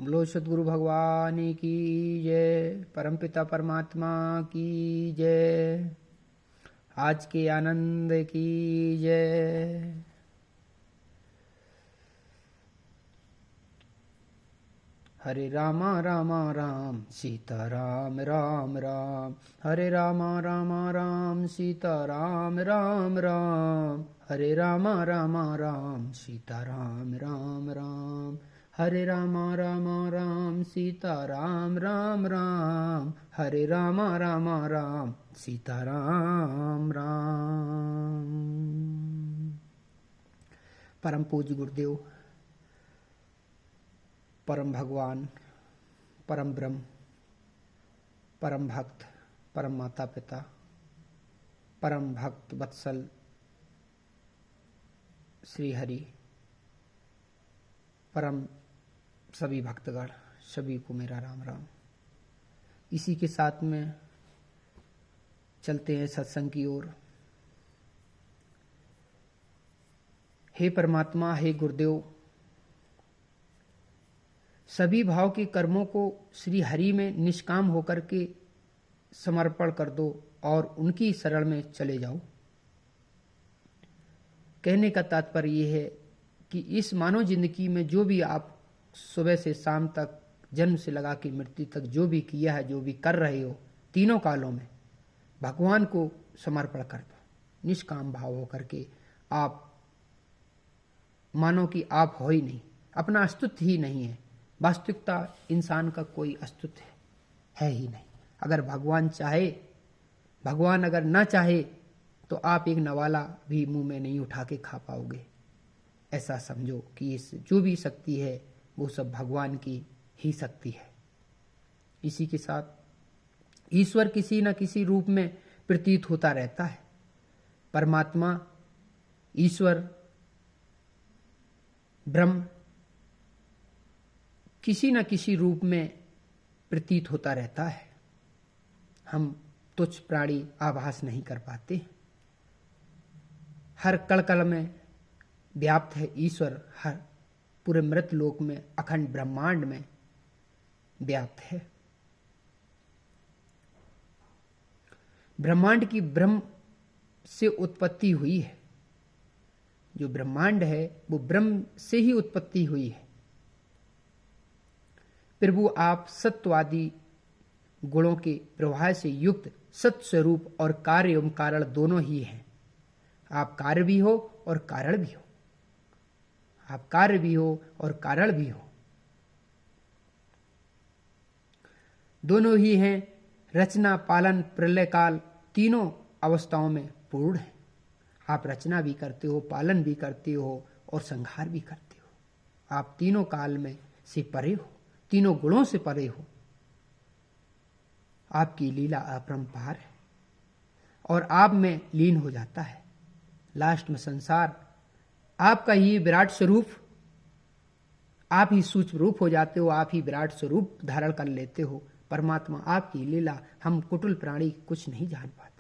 बोलो सद्गुरु भगवान की जय, परमपिता परमात्मा की जय, आज के आनंद की जय। हरे रामा रामा राम सीता राम राम राम, हरे रामा रामा राम सीता राम राम राम, हरे रामा रामा राम सीता राम राम राम, हरे रामा रामा राम सीता राम राम राम, हरे रामा रामा राम सीता राम राम। परम पूज्य गुरुदेव, परम भगवान, परम ब्रह्म, परम भक्त, परम माता पिता, परम भक्त वत्सल श्री हरि, परम सभी भक्तगण, सभी को मेरा राम राम। इसी के साथ में चलते हैं सत्संग की ओर। हे परमात्मा, हे गुरुदेव, सभी भाव के कर्मों को श्री हरि में निष्काम होकर के समर्पण कर दो और उनकी शरण में चले जाओ। कहने का तात्पर्य यह है कि इस मानव जिंदगी में जो भी आप सुबह से शाम तक, जन्म से लगा के मृत्यु तक जो भी किया है, जो भी कर रहे हो, तीनों कालों में भगवान को समर्पण कर दो। निष्काम भाव होकर के आप मानो कि आप हो ही नहीं, अपना अस्तित्व ही नहीं है। वास्तविकता इंसान का कोई अस्तित्व है ही नहीं। अगर भगवान चाहे, भगवान अगर ना चाहे तो आप एक नवाला भी मुंह में नहीं उठा के खा पाओगे। ऐसा समझो कि इस जो भी शक्ति है वो सब भगवान की ही शक्ति है। इसी के साथ ईश्वर किसी न किसी रूप में प्रतीत होता रहता है। परमात्मा, ईश्वर, ब्रह्म किसी न किसी रूप में प्रतीत होता रहता है। हम तुच्छ प्राणी आभास नहीं कर पाते। हर कण कण में व्याप्त है ईश्वर, हर पूरे मृत लोक में, अखंड ब्रह्मांड में व्याप्त है। ब्रह्मांड की ब्रह्म से उत्पत्ति हुई है। जो ब्रह्मांड है वो ब्रह्म से ही उत्पत्ति हुई है। प्रभु, आप सत्वादी गुणों के प्रवाह से युक्त सत्य स्वरूप और कार्य एवं कारण दोनों ही हैं। आप कार्य भी हो और कारण भी हो। आप कार्य भी हो और कारण भी हो, दोनों ही हैं। रचना, पालन, प्रलय काल तीनों अवस्थाओं में पूर्ण है। आप रचना भी करते हो, पालन भी करते हो और संहार भी करते हो। आप तीनों काल में से परे हो, तीनों गुणों से परे हो। आपकी लीला अपरंपार है और आप में लीन हो जाता है। लास्ट में संसार आपका ही विराट स्वरूप, आप ही सूक्ष्म रूप हो जाते हो, आप ही विराट स्वरूप धारण कर लेते हो। परमात्मा, आपकी लीला हम कुटिल प्राणी कुछ नहीं जान पाते।